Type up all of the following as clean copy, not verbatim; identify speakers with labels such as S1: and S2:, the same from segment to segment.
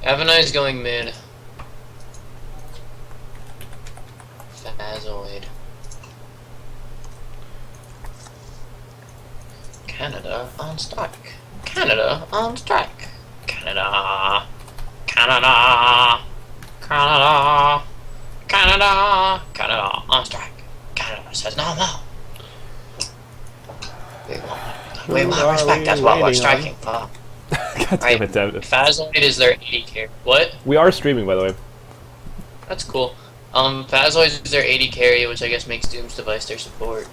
S1: Avani's going mid. Phazoid. Canada on strike. Canada on strike. Canada. Canada. Canada. Canada. Canada on strike. Canada says no, no. We want respect. That's what we're striking for.
S2: God damn it, Devin.
S1: Phazoid is their 80 carry. What?
S2: We are streaming, by the way.
S1: That's cool. Phazoid is their 80 carry, which I guess makes Doom's Device their support.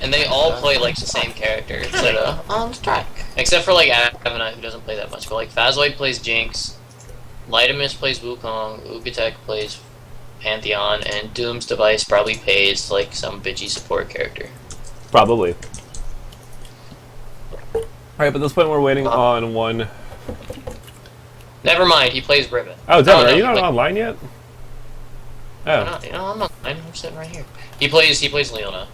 S1: And they all play like the same character. So, on strike. Except for like Avana, who doesn't play that much. But like Phazoid plays Jinx, Lightimus plays Wukong, Ugatek plays Pantheon, and Doom's Device probably pays like some bitchy support character.
S2: Probably. Alright, but at this point we're waiting on one.
S1: Never mind, he plays Riven.
S2: Oh, Devin, are you not online yet? Oh.
S1: I'm not, I'm online. I'm sitting right here. He plays Leona.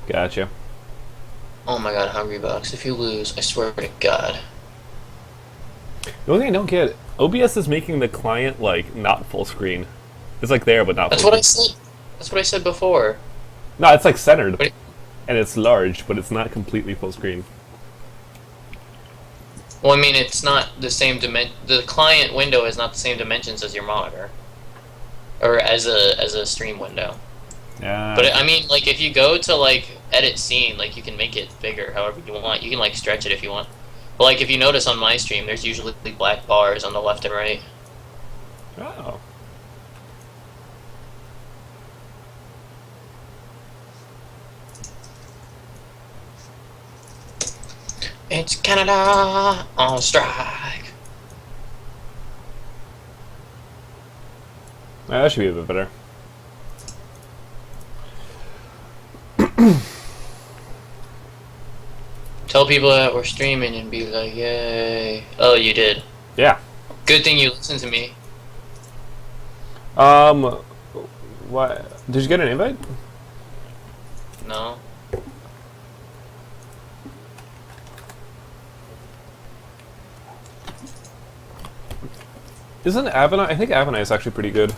S2: Gotcha.
S1: Oh my god, Hungry Box. If you lose, I swear to God.
S2: The only thing I don't get, OBS is making the client like not full screen. It's like there, but not.
S1: That's
S2: full
S1: what
S2: screen.
S1: I said. That's what I said before.
S2: No, it's like centered,
S1: Wait.
S2: and it's large, but it's not completely full screen.
S1: Well, I mean, it's not the same dimension. The client window is not the same dimensions as your monitor, or as a stream window.
S2: Yeah.
S1: But I mean, like, if you go to like edit scene, like you can make it bigger however you want. You can like stretch it if you want. But like if you notice on my stream, there's usually black bars on the left and right.
S2: Oh.
S1: It's Canada on strike.
S2: That should be a bit better.
S1: Tell people that we're streaming and be like, yay. Oh, you did.
S2: Yeah.
S1: Good thing you listened to me.
S2: What? Did you get an invite?
S1: No.
S2: Isn't Avana? I think Avana is actually pretty good,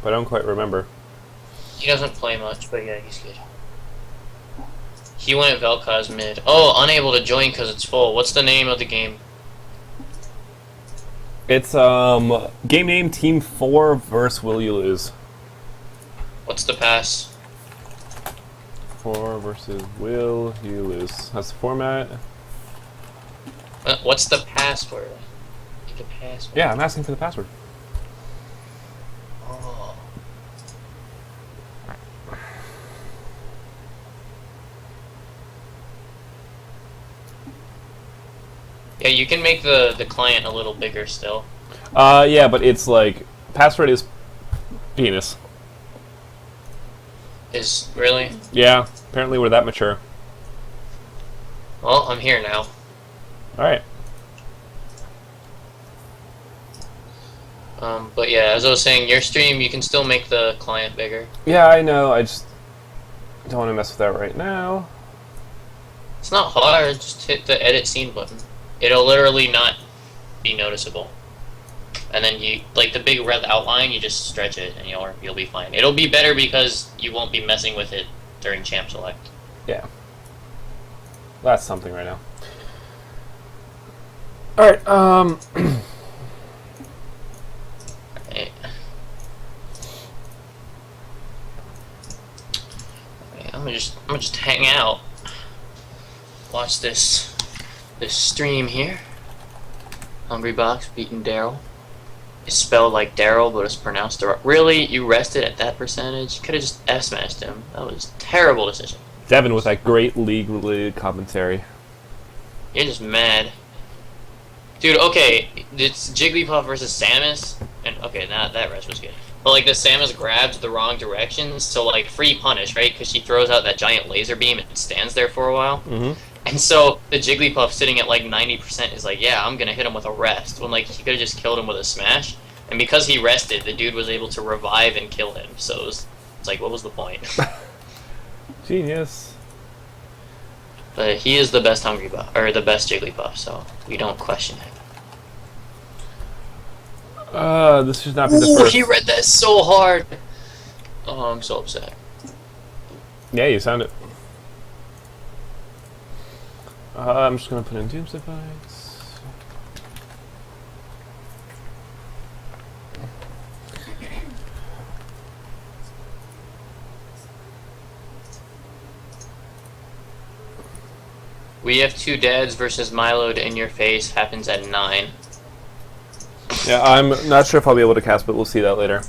S2: but I don't quite remember.
S1: He doesn't play much, but yeah, he's good. He went Vel'Koz mid. Oh, unable to join because it's full. What's the name of the game?
S2: It's game name Team 4 versus WillYouLose.
S1: What's the pass?
S2: 4 versus WillYouLose. That's the format.
S1: What's the password? The password.
S2: Yeah, I'm asking for the password.
S1: Oh. Yeah, you can make the client a little bigger still.
S2: Yeah, but it's like password is penis.
S1: Is really?
S2: Yeah, apparently we're that mature.
S1: Well, I'm here now.
S2: All right.
S1: But yeah, as I was saying, your stream, you can still make the client bigger.
S2: Yeah, I know. I just don't want to mess with that right now.
S1: It's not hard. Just hit the edit scene button. It'll literally not be noticeable. And then you, like the big red outline, you just stretch it and you'll be fine. It'll be better because you won't be messing with it during champ select.
S2: Yeah. That's something right now. All right.
S1: Okay. I'm gonna just hang out. Watch this stream here. Hungry Box beating Daryl. It's spelled like Daryl, but it's pronounced the Really? You rested at that percentage? Could have just F-smashed him. That was a terrible decision.
S2: Devin with that great league-related commentary.
S1: You're just mad. Dude, okay, it's Jigglypuff versus Samus, and okay, that rest was good. But like the Samus grabs the wrong direction, so like free punish, right? Because she throws out that giant laser beam and stands there for a while.
S2: Mm-hmm.
S1: And so the Jigglypuff sitting at like 90% is like, yeah, I'm gonna hit him with a rest. When like he could have just killed him with a smash. And because he rested, the dude was able to revive and kill him. So it's like, what was the point?
S2: Genius.
S1: But he is the best Hungry buff, or the best Jigglypuff, so we don't question it.
S2: This should not be the
S1: Ooh,
S2: first.
S1: he read that so hard! Oh, I'm so upset.
S2: Yeah, you sound it. I'm just gonna put in Doom's Device.
S1: We have two dads versus Milo to In Your Face happens at 9.
S2: Yeah, I'm not sure if I'll be able to cast, but we'll see that later.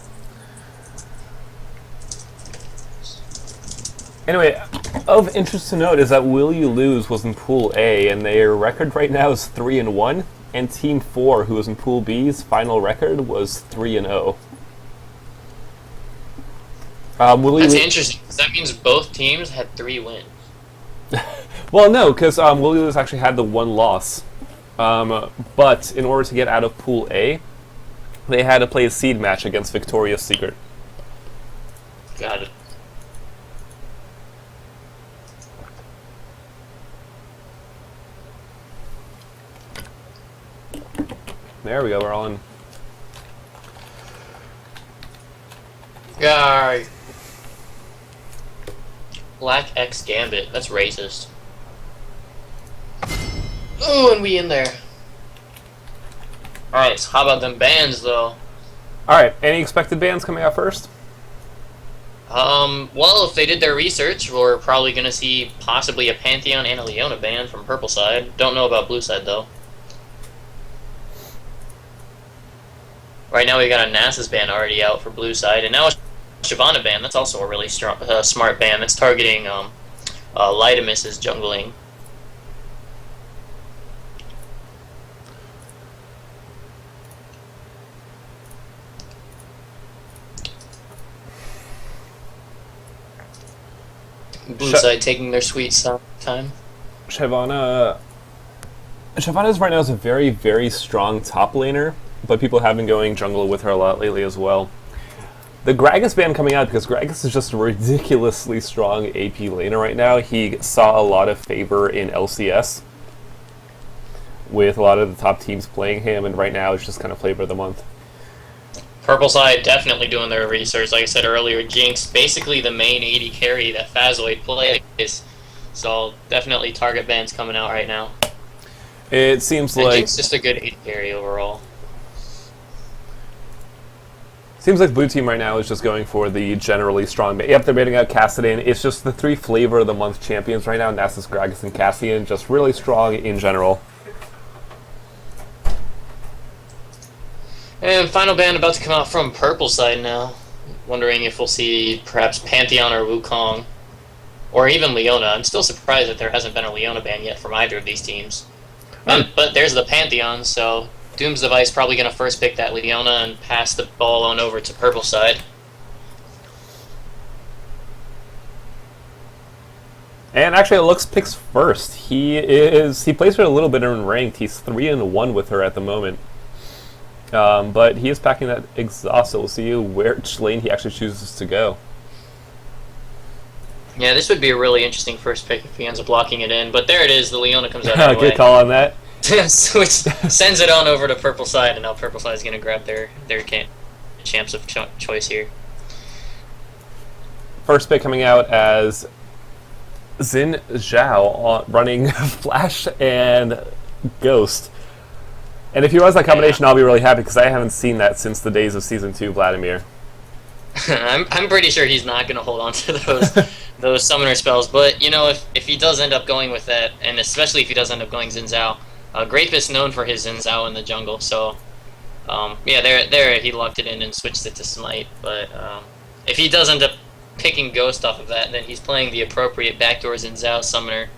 S2: Anyway, of interest to note is that WillYouLose was in Pool A, and their record right now is 3-1, and Team 4, who was in Pool B's final record, was 3-0.
S1: That's interesting, because that means both teams had 3 wins.
S2: Well, no, because WillYouLose actually had the 1 loss. But in order to get out of Pool A, they had to play a seed match against Victoria's Secret.
S1: Got it.
S2: There we go, we're all in.
S1: Yay. Black X Gambit. That's racist. Ooh, and we in there. Alright, so how about them bands, though?
S2: Alright, any expected bands coming out first?
S1: Well, if they did their research, we're probably gonna see possibly a Pantheon and a Leona band from Purple Side. Don't know about Blue Side, though. Right now we got a Nasus band already out for Blue Side, and now a Shyvana band. That's also a really strong, smart band that's targeting Lydamis' jungling. Blue Side taking their sweet time.
S2: Shyvana right now is a very, very strong top laner, but people have been going jungle with her a lot lately as well. The Gragas ban coming out, because Gragas is just a ridiculously strong AP laner right now. He saw a lot of favor in LCS, with a lot of the top teams playing him, and right now it's just kind of flavor of the month.
S1: Purple Side definitely doing their research. Like I said earlier, Jinx, basically the main AD carry that Phazoid plays. So definitely target bans coming out right now.
S2: It seems
S1: and
S2: like
S1: Jinx just a good AD carry overall.
S2: Seems like Blue Team right now is just going for the generally strong. Yep, they're baiting out Kassadin. It's just the 3 flavor of the month champions right now: Nasus, Gragas, and Cassian. Just really strong in general.
S1: And final ban about to come out from Purple Side now. Wondering if we'll see perhaps Pantheon or Wukong. Or even Leona. I'm still surprised that there hasn't been a Leona ban yet from either of these teams. But there's the Pantheon, so Doom's Device probably going to first pick that Leona and pass the ball on over to Purple Side.
S2: And actually, Lux picks first. He plays her a little bit in ranked. He's 3-1 with her at the moment. But he is packing that exhaust, so we'll see which lane he actually chooses to go.
S1: Yeah, this would be a really interesting first pick if he ends up locking it in. But there it is, the Leona comes out anyway.
S2: Good call on that.
S1: Which sends it on over to Purple Side, and now Purple Side is going to grab their champs of choice here.
S2: First pick coming out as Xin Zhao running Flash and Ghost. And if he runs that combination, I'll be really happy, because I haven't seen that since the days of Season 2 Vladimir.
S1: I'm pretty sure he's not going to hold on to those summoner spells, but, you know, if he does end up going with that, and especially if he does end up going Xin Zhao, Grape is known for his Xin Zhao in the jungle, so, yeah, there he locked it in and switched it to Smite, but if he does end up picking Ghost off of that, then he's playing the appropriate backdoor Xin Zhao summoner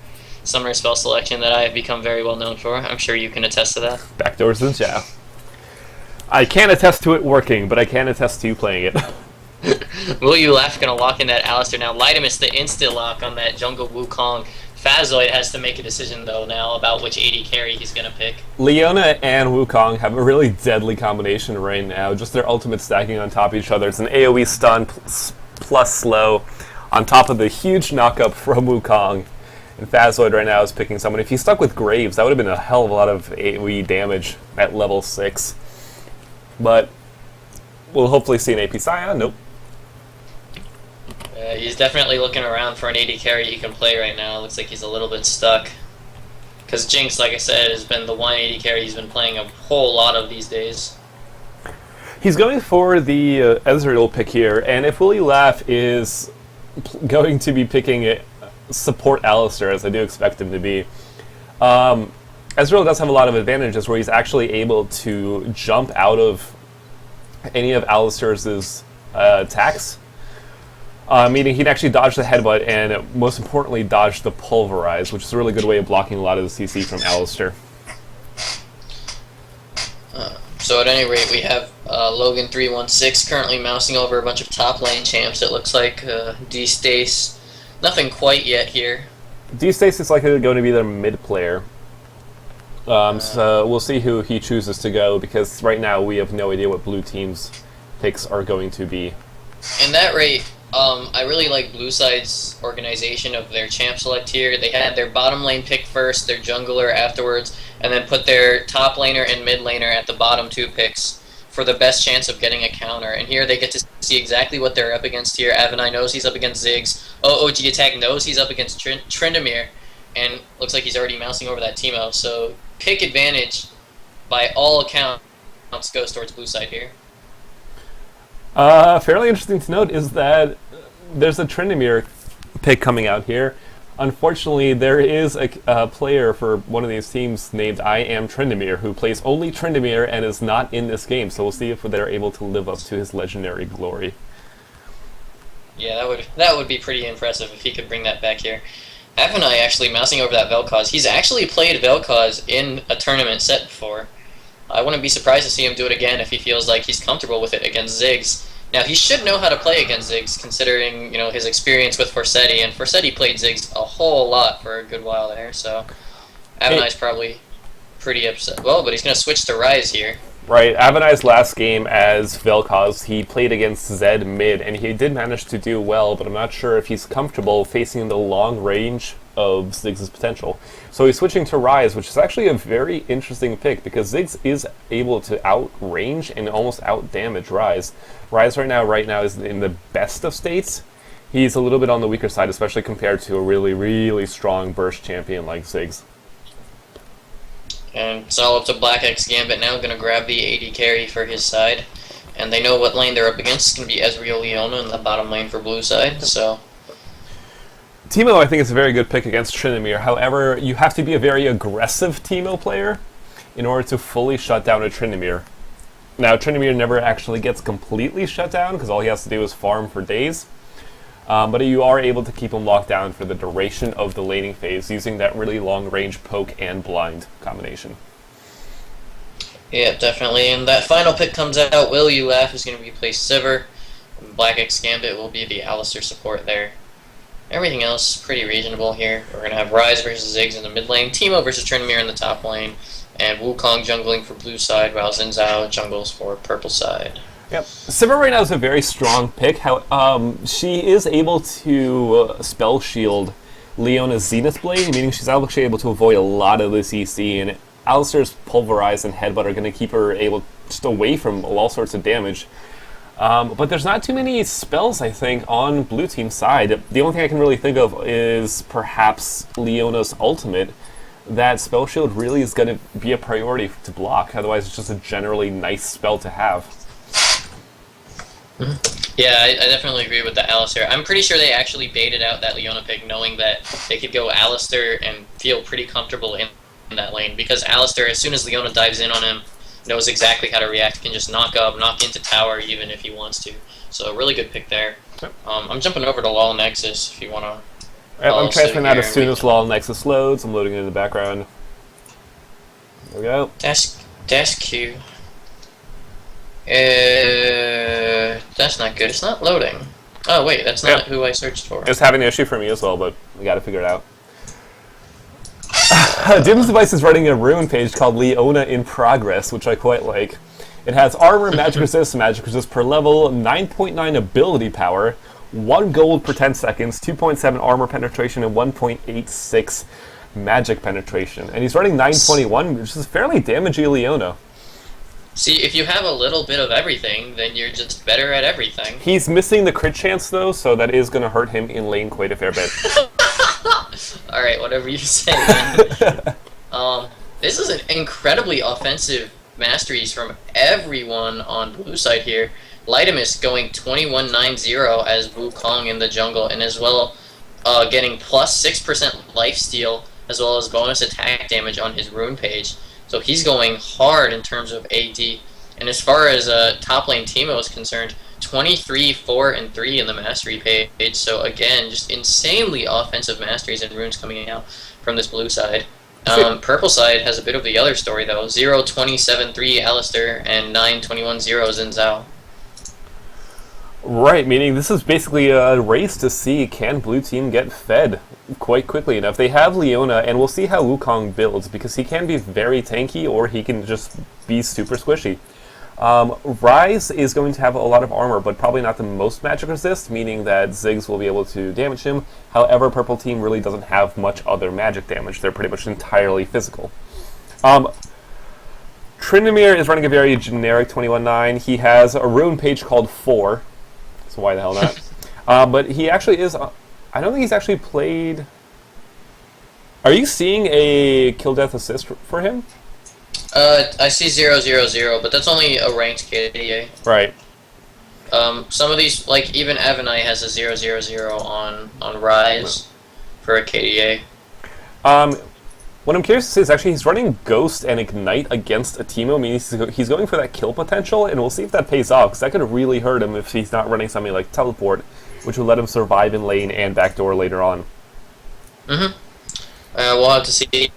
S1: spell selection that I have become very well known for. I'm sure you can attest to that.
S2: Backdoor Xin Zhao. I can't attest to it working, but I can attest to you playing it.
S1: WillYouLose gonna lock in that Alistair now. Lydamis, the insta lock on that jungle Wukong. Phazoid has to make a decision though now about which AD carry he's gonna pick.
S2: Leona and Wukong have a really deadly combination right now. Just their ultimate stacking on top of each other. It's an AoE stun plus slow on top of the huge knockup from Wukong. And Phazoid right now is picking someone. If he stuck with Graves, that would have been a hell of a lot of AoE damage at level 6. But we'll hopefully see an AP Scion. Nope.
S1: He's definitely looking around for an AD carry he can play right now. Looks like he's a little bit stuck. Because Jinx, like I said, has been the one AD carry he's been playing a whole lot of these days.
S2: He's going for the Ezreal pick here, and if WillYouLose is going to be picking support Alistar, as I do expect him to be, Ezreal does have a lot of advantages where he's actually able to jump out of any of Alistar's attacks. Meaning he'd actually dodge the headbutt and, most importantly, dodge the pulverize, which is a really good way of blocking a lot of the CC from Alistar.
S1: So at any rate, we have Logan316 currently mousing over a bunch of top lane champs, it looks like. D-Stace, nothing quite yet here.
S2: D-Stace is likely going to be their mid player. So we'll see who he chooses to go, because right now we have no idea what blue team's picks are going to be.
S1: In that rate, I really like Blue Side's organization of their champ select here. They had their bottom lane pick first, their jungler afterwards, and then put their top laner and mid laner at the bottom 2 picks for the best chance of getting a counter. And here they get to see exactly what they're up against here. Avenai knows he's up against Ziggs. OG Attack knows he's up against Tryndamere, and looks like he's already mousing over that Teemo. So pick advantage, by all accounts, goes towards Blue Side here.
S2: Fairly interesting to note is that there's a Tryndamere pick coming out here. Unfortunately, there is a player for one of these teams named I Am Tryndamere who plays only Tryndamere and is not in this game, so we'll see if they're able to live up to his legendary glory.
S1: Yeah, that would be pretty impressive if he could bring that back here. Avenai actually mousing over that Vel'Koz. He's actually played Vel'Koz in a tournament set before. I wouldn't be surprised to see him do it again if he feels like he's comfortable with it against Ziggs. Now, he should know how to play against Ziggs, considering, you know, his experience with Forseti, and Forseti played Ziggs a whole lot for a good while there, so Avenai's probably pretty upset. Well, but he's going to switch to Ryze here.
S2: Right, Avenai's last game as Vel'Koz, he played against Zed mid, and he did manage to do well, but I'm not sure if he's comfortable facing the long range of Ziggs' potential. So he's switching to Ryze, which is actually a very interesting pick, because Ziggs is able to outrange and almost outdamage Ryze. Ryze right now is in the best of states. He's a little bit on the weaker side, especially compared to a really, really strong burst champion like Ziggs.
S1: And it's all up to Black X Gambit now, going to grab the AD carry for his side. And they know what lane they're up against. It's going to be Ezreal Leona in the bottom lane for blue side, so...
S2: Teemo, I think, is a very good pick against Tryndamere. However, you have to be a very aggressive Teemo player in order to fully shut down a Tryndamere. Now, Tryndamere never actually gets completely shut down, because all he has to do is farm for days. But you are able to keep him locked down for the duration of the laning phase using that really long-range poke and blind combination.
S1: Yeah, definitely. And that final pick comes out. WillYouLose is going to replace Sivir. Black X Gambit will be the Alistar support there. Everything else pretty reasonable here. We're going to have Ryze versus Ziggs in the mid lane, Teemo versus Tryndamere in the top lane, and Wukong jungling for blue side, while Xin Zhao jungles for purple side.
S2: Yep. Sivir right now is a very strong pick. She is able to spell shield Leona's Zenith Blade, meaning she's actually able to avoid a lot of the CC, and Alistar's Pulverize and Headbutt are going to keep her able just away from all sorts of damage. But there's not too many spells, I think, on blue team's side. The only thing I can really think of is perhaps Leona's ultimate. That spell shield really is going to be a priority to block, otherwise it's just a generally nice spell to have.
S1: Yeah, I definitely agree with the Alistar. I'm pretty sure they actually baited out that Leona pick knowing that they could go Alistar and feel pretty comfortable in that lane, because Alistar, as soon as Leona dives in on him, knows exactly how to react, can just knock up, knock into tower even if he wants to. So really good pick there. I'm jumping over to LoL Nexus if you want to.
S2: I'm transferring that as soon as LoL Nexus loads. I'm loading it in the background. There we go.
S1: Dash Q. That's not good. It's not loading. Oh wait, that's not who I searched for.
S2: It's having an issue for me as well, but we got to figure it out. Dim's device is running a rune page called Leona in Progress, which I quite like. It has armor, magic resist per level, 9.9 ability power, 1 gold per 10 seconds, 2.7 armor penetration, and 1.86 magic penetration. And he's running 921, which is fairly damagey Leona.
S1: See, if you have a little bit of everything, then you're just better at everything.
S2: He's missing the crit chance, though, so that is going to hurt him in lane quite a fair bit.
S1: Alright, whatever you say. This is an incredibly offensive masteries from everyone on blue side here. Lytimus going 21-9-0 as Wukong in the jungle, and as well getting plus 6% lifesteal, as well as bonus attack damage on his rune page. So he's going hard in terms of AD. And as far as top lane Teemo is concerned, 23, 4, and 3 in the mastery page. So again, just insanely offensive masteries and runes coming out from this blue side. Purple side has a bit of the other story though. 0-27-3 Alistair and 9-21-0 Xin Zhao.
S2: Right, meaning this is basically a race to see can blue team get fed quite quickly enough. They have Leona, and we'll see how Wukong builds, because he can be very tanky or he can just be super squishy. Ryze is going to have a lot of armor, but probably not the most magic resist, meaning that Ziggs will be able to damage him. However, purple team really doesn't have much other magic damage. They're pretty much entirely physical. Tryndamere is running a very generic 21-9. He has a rune page called 4. So why the hell not? But he actually is... I don't think he's actually played... Are you seeing a kill death assist for him?
S1: I see 0-0-0, but that's only a ranked KDA.
S2: Right.
S1: Some of these, like even Avenai has a 0-0-0 on Ryze for a KDA.
S2: What I'm curious to see is actually he's running Ghost and Ignite against a Teemo, meaning he's going for that kill potential, and we'll see if that pays off, because that could really hurt him if he's not running something like Teleport, which will let him survive in lane and backdoor later on.
S1: We'll have to see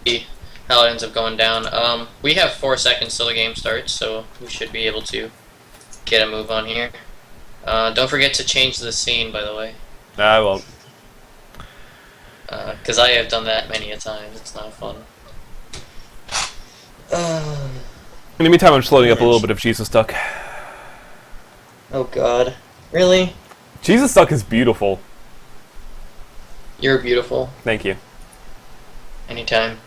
S1: how it ends up going down. We have 4 seconds till the game starts, so we should be able to get a move on here. Don't forget to change the scene, by the way.
S2: I won't.
S1: Because I have done that many a times. It's not fun.
S2: In the meantime, I'm just loading up a little bit of Jesus Duck.
S1: Oh god. Really?
S2: Jesus Duck is beautiful.
S1: You're beautiful.
S2: Thank you.
S1: Anytime.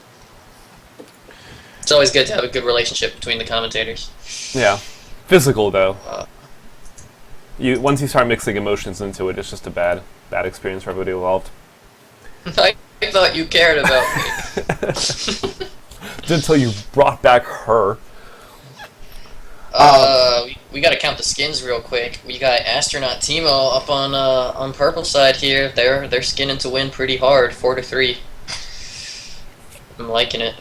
S1: It's always good to have a good relationship between the commentators.
S2: Yeah. Physical, though. Once you start mixing emotions into it, it's just a bad experience for everybody involved.
S1: I thought you cared about me.
S2: Until you brought back her.
S1: We gotta count the skins real quick. We got Astronaut Teemo up on purple side here. They're skinning to win pretty hard, 4-3. I'm liking it.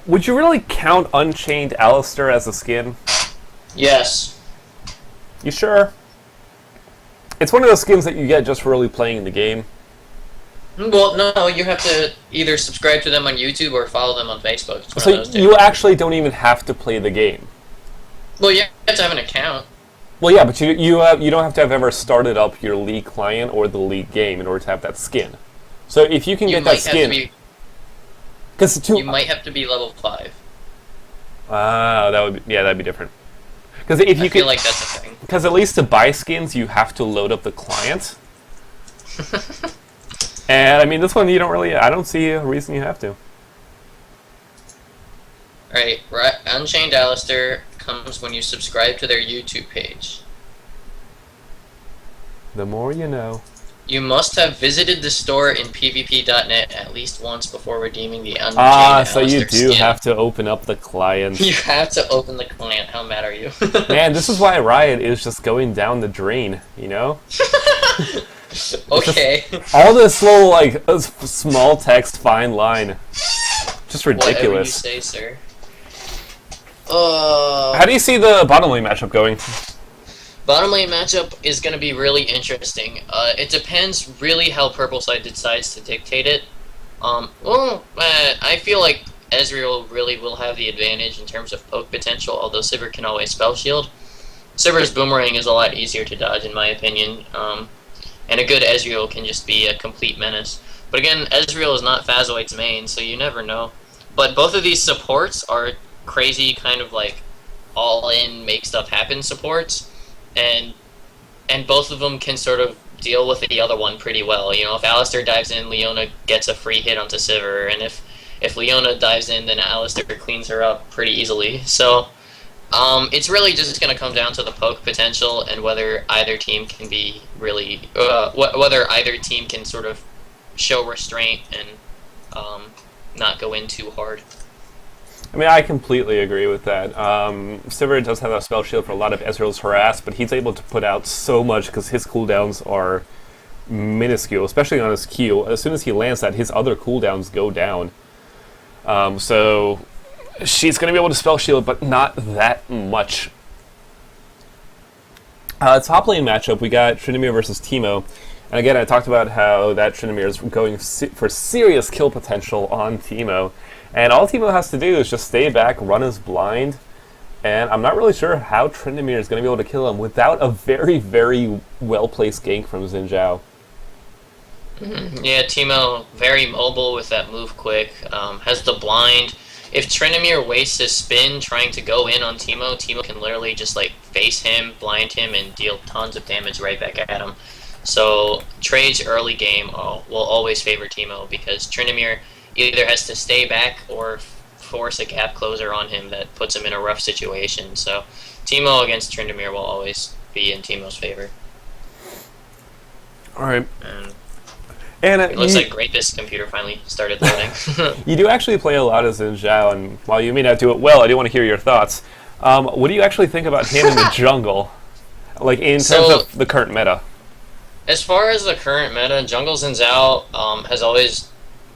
S2: Would you really count Unchained Alistair as a skin?
S1: Yes.
S2: You sure? It's one of those skins that you get just for really playing the game.
S1: Well, no, you have to either subscribe to them on YouTube or follow them on Facebook.
S2: So you actually don't even have to play the game.
S1: Well, you have to have an account.
S2: Well, yeah, but you don't have to have ever started up your League client or the League game in order to have that skin. So if you can get that skin...
S1: You might have to be level 5.
S2: That'd be different. Because if you
S1: feel like that's a thing.
S2: Because at least to buy skins, you have to load up the client. And I mean, this one you don't really. I don't see a reason you have to.
S1: Alright, Unchained Alistair comes when you subscribe to their YouTube page.
S2: The more you know.
S1: You must have visited the store in PvP.net at least once before redeeming the Unchained Alistair
S2: so you do
S1: skin.
S2: have to open up the client.
S1: You have to open the client. How mad are you?
S2: Man, this is why Riot is just going down the drain, you know?
S1: Okay.
S2: All this little, like, small text, fine line. Just ridiculous.
S1: Whatever you say, sir.
S2: How do you see the bottom lane matchup going?
S1: Bottom lane matchup is going to be really interesting. It depends really how purple side decides to dictate it. I feel like Ezreal really will have the advantage in terms of poke potential, although Sivir can always spell shield. Sivir's boomerang is a lot easier to dodge in my opinion, and a good Ezreal can just be a complete menace. But again, Ezreal is not Phazoid's main, so you never know. But both of these supports are crazy kind of like all-in, make stuff happen supports. And and both of them can sort of deal with the other one pretty well. You know, if Alistair dives in, Leona gets a free hit onto Sivir, and if Leona dives in, then Alistair cleans her up pretty easily. So it's really just going to come down to the poke potential and whether either team can be really, whether either team can sort of show restraint and not go in too hard.
S2: I mean, I completely agree with that. Sivir does have a spell shield for a lot of Ezreal's harass, but he's able to put out so much because his cooldowns are minuscule, especially on his Q. As soon as he lands that, his other cooldowns go down. So she's going to be able to spell shield, but not that much. Top lane matchup, we got Tryndamere versus Teemo. And again, I talked about how that Tryndamere is going for serious kill potential on Teemo. And all Teemo has to do is just stay back, run his blind, and I'm not really sure how Tryndamere is going to be able to kill him without a very, very well-placed gank from Xin Zhao.
S1: Yeah, Teemo, very mobile with that move quick, has the blind. If Tryndamere wastes his spin trying to go in on Teemo, Teemo can literally just like face him, blind him, and deal tons of damage right back at him. So trades early game will always favor Teemo because Tryndamere either has to stay back or force a gap closer on him that puts him in a rough situation. So Teemo against Tryndamere will always be in Teemo's favor.
S2: All right.
S1: And it looks like great this computer finally started loading.
S2: You do actually play a lot as Xin Zhao, and while you may not do it well, I do want to hear your thoughts. What do you actually think about him in the jungle? Like, in terms of the current meta?
S1: As far as the current meta, Jungle Xin Zhao has always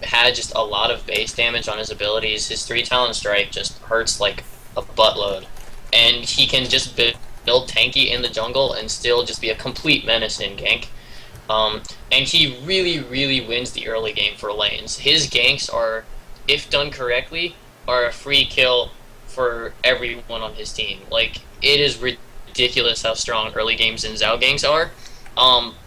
S1: had just a lot of base damage on his abilities. His 3 talent strike just hurts like a buttload. And he can just build tanky in the jungle and still just be a complete menace in gank. And he really, really wins the early game for lanes. His ganks are, if done correctly, are a free kill for everyone on his team. Like, it is ridiculous how strong early game Xin Zhao ganks are.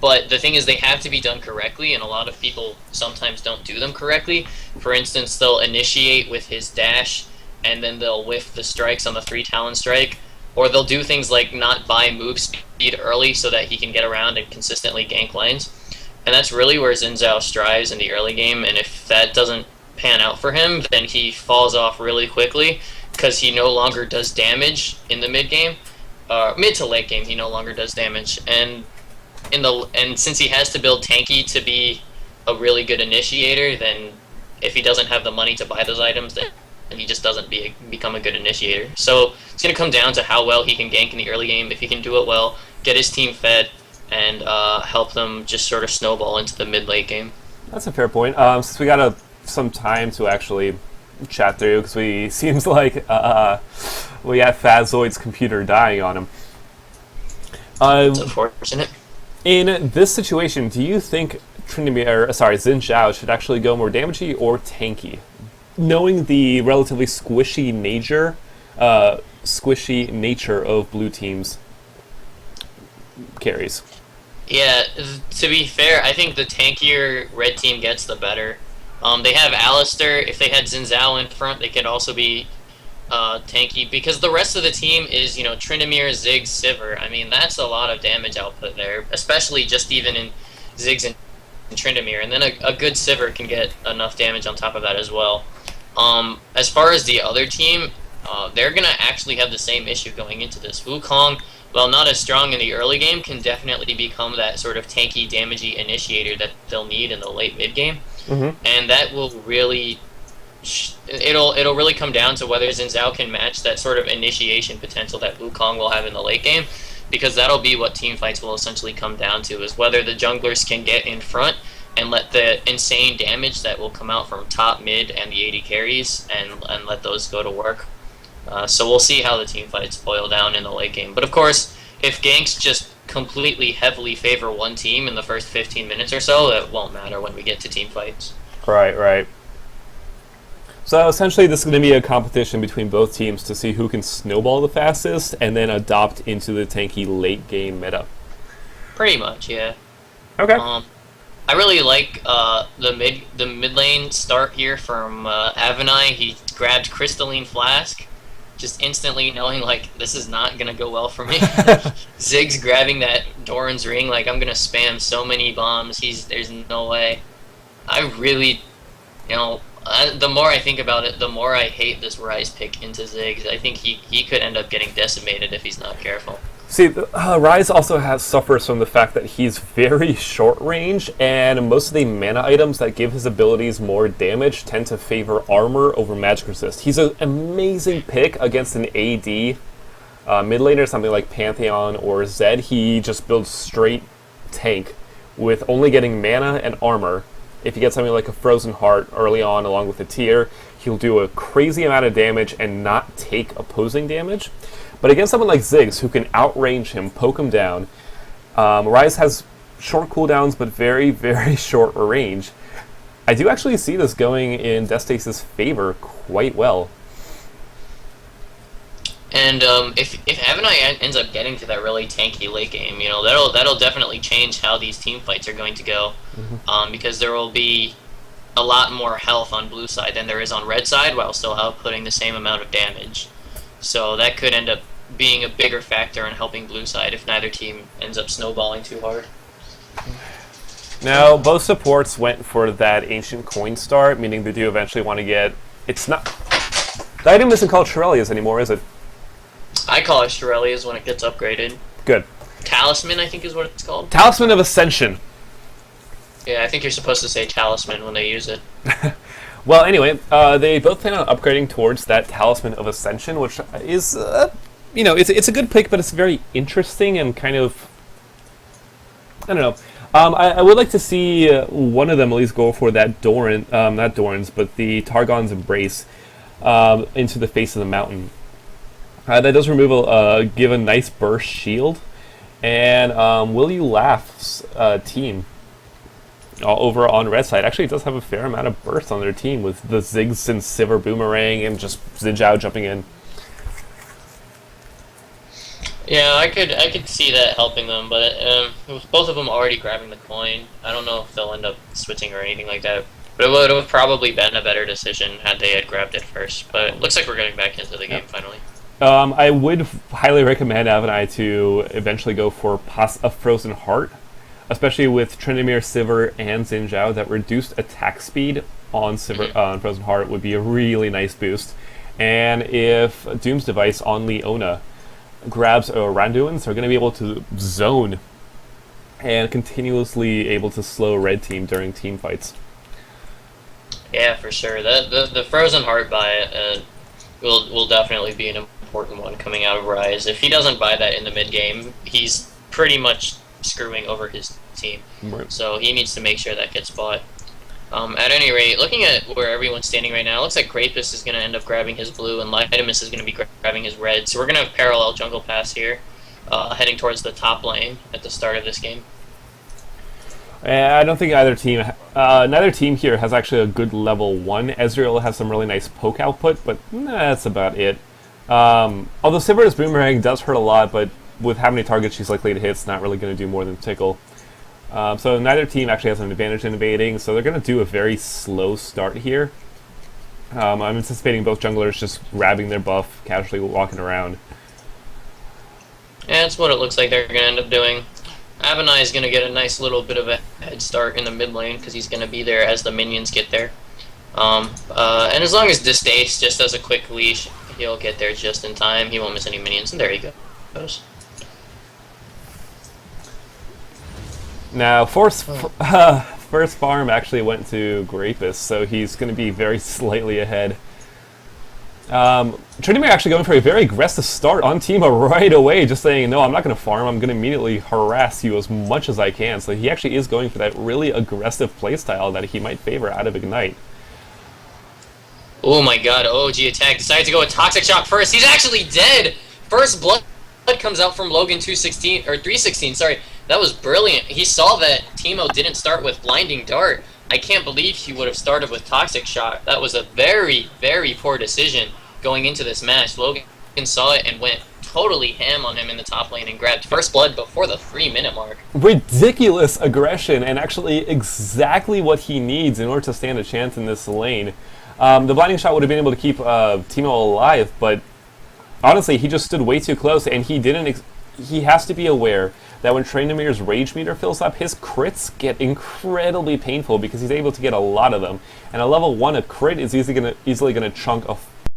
S1: But the thing is, they have to be done correctly, and a lot of people sometimes don't do them correctly. For instance, they'll initiate with his dash, and then they'll whiff the strikes on the 3 talent strike, or they'll do things like not buy move speed early so that he can get around and consistently gank lanes. And that's really where Xin Zhao strives in the early game, and if that doesn't pan out for him, then he falls off really quickly, because he no longer does damage in the mid game. Mid to late game, he no longer does damage, and since he has to build tanky to be a really good initiator, then if he doesn't have the money to buy those items, then he just doesn't become a good initiator. So it's going to come down to how well he can gank in the early game. If he can do it well, get his team fed, and help them just sort of snowball into the mid-late game.
S2: That's a fair point. Since we got some time to actually chat through, because seems like we have Fazoid's computer dying on him.
S1: It's unfortunate.
S2: In this situation, do you think Xin Zhao should actually go more damagey or tanky? Knowing the relatively squishy nature of blue team's carries.
S1: Yeah, to be fair, I think the tankier red team gets, the better. They have Alistair. If they had Xin Zhao in front, they could also be tanky, because the rest of the team is, Tryndamere, Ziggs, Sivir. I mean, that's a lot of damage output there, especially just even in Ziggs and Tryndamere, and then a good Sivir can get enough damage on top of that as well. As far as the other team, they're going to actually have the same issue going into this. Wukong, while not as strong in the early game, can definitely become that sort of tanky, damagey initiator that they'll need in the late mid game, and that will really... It'll really come down to whether Xin Zhao can match that sort of initiation potential that Wukong will have in the late game, because that'll be what team fights will essentially come down to, is whether the junglers can get in front and let the insane damage that will come out from top, mid, and the AD carries and let those go to work. So we'll see how the team fights boil down in the late game. But of course, if ganks just completely heavily favor one team in the first 15 minutes or so, it won't matter when we get to team fights.
S2: Right. So essentially this is going to be a competition between both teams to see who can snowball the fastest and then adopt into the tanky late game meta.
S1: Pretty much, yeah.
S2: Okay.
S1: I really like the mid lane start here from Avenai. He grabbed Crystalline Flask, just instantly knowing, like, this is not going to go well for me. Ziggs grabbing that Doran's ring, like, I'm going to spam so many bombs, there's no way. I really, the more I think about it, the more I hate this Rise pick into Ziggs. I think he could end up getting decimated if he's not careful.
S2: See, Rise also suffers from the fact that he's very short range, and most of the mana items that give his abilities more damage tend to favor armor over magic resist. He's an amazing pick against an AD mid laner, something like Pantheon or Zed. He just builds straight tank with only getting mana and armor. If you get something like a Frozen Heart early on along with a tier, he'll do a crazy amount of damage and not take opposing damage. But against someone like Ziggs, who can outrange him, poke him down, Rise has short cooldowns, but very, very short range. I do actually see this going in Destace's favor quite well.
S1: And if Avenai ends up getting to that really tanky late game, that'll definitely change how these team fights are going to go, because there will be a lot more health on blue side than there is on red side, while still outputting the same amount of damage. So that could end up being a bigger factor in helping blue side if neither team ends up snowballing too hard.
S2: Now, both supports went for that Ancient Coin Star, meaning they do eventually want to get... It's not... The item isn't called Shirelia's anymore, is it?
S1: I call it Shirelia's when it gets upgraded.
S2: Good.
S1: Talisman, I think is what it's called.
S2: Talisman of Ascension.
S1: Yeah, I think you're supposed to say Talisman when they use it.
S2: Well, anyway, they both plan on upgrading towards that Talisman of Ascension, which is, it's a good pick, but it's very interesting and kind of... I don't know. I would like to see one of them at least go for that Doran, not Doran's, but the Targon's Embrace into the face of the mountain. That does give a nice burst shield, and WillYouLaugh's team over on red side actually does have a fair amount of burst on their team with the Ziggs and Sivir Boomerang and just Xin Zhao jumping in.
S1: Yeah, I could see that helping them, but with both of them already grabbing the coin, I don't know if they'll end up switching or anything like that. But it would have probably been a better decision had they had grabbed it first. But it looks like we're getting back into the game finally.
S2: I would highly recommend Avenai to eventually go for a Frozen Heart, especially with Tryndamere, Sivir, and Xin Zhao. That reduced attack speed on on Frozen Heart would be a really nice boost. And if Doom's Device on Leona grabs Randuin's, they're going to be able to zone and continuously able to slow red team during team fights.
S1: Yeah, for sure. The Frozen Heart buy will definitely be an important one coming out of Rise. If he doesn't buy that in the mid game, he's pretty much screwing over his team.
S2: Right.
S1: So he needs to make sure that gets bought. At any rate, looking at where everyone's standing right now, it looks like Grapus is going to end up grabbing his blue, and Lydimus is going to be grabbing his red. So we're going to have parallel jungle pass here, heading towards the top lane at the start of this game.
S2: I don't think neither team here has actually a good level 1. Ezreal has some really nice poke output, but that's about it. Although Sivir's Boomerang does hurt a lot, but with how many targets she's likely to hit, it's not really going to do more than tickle. So neither team actually has an advantage in invading, so they're going to do a very slow start here. I'm anticipating both junglers just grabbing their buff, casually walking around.
S1: Yeah, that's what it looks like they're going to end up doing. Avenai is going to get a nice little bit of a head start in the mid lane because he's going to be there as the minions get there. And as long as Distace just does a quick leash, he'll get there just in time. He won't miss any minions, and there he goes.
S2: Now, first farm actually went to Grapus, so he's going to be very slightly ahead. Tryndamere actually going for a very aggressive start on Teemo right away, just saying, no, I'm not going to farm, I'm going to immediately harass you as much as I can. So he actually is going for that really aggressive playstyle that he might favor out of Ignite.
S1: Oh my god, OG attack. Decided to go with Toxic Shock first. He's actually dead! First blood comes out from Logan 216, or 316, sorry. That was brilliant. He saw that Teemo didn't start with Blinding Dart. I can't believe he would have started with Toxic Shock. That was a very, very poor decision going into this match. Logan saw it and went totally ham on him in the top lane and grabbed first blood before the 3-minute mark.
S2: Ridiculous aggression, and actually exactly what he needs in order to stand a chance in this lane. The blinding shot would have been able to keep Teemo alive, but honestly, he just stood way too close, and he didn't. He has to be aware that when Tryndamere's rage meter fills up, his crits get incredibly painful because he's able to get a lot of them. And at level 1, a crit is easily gonna chunk a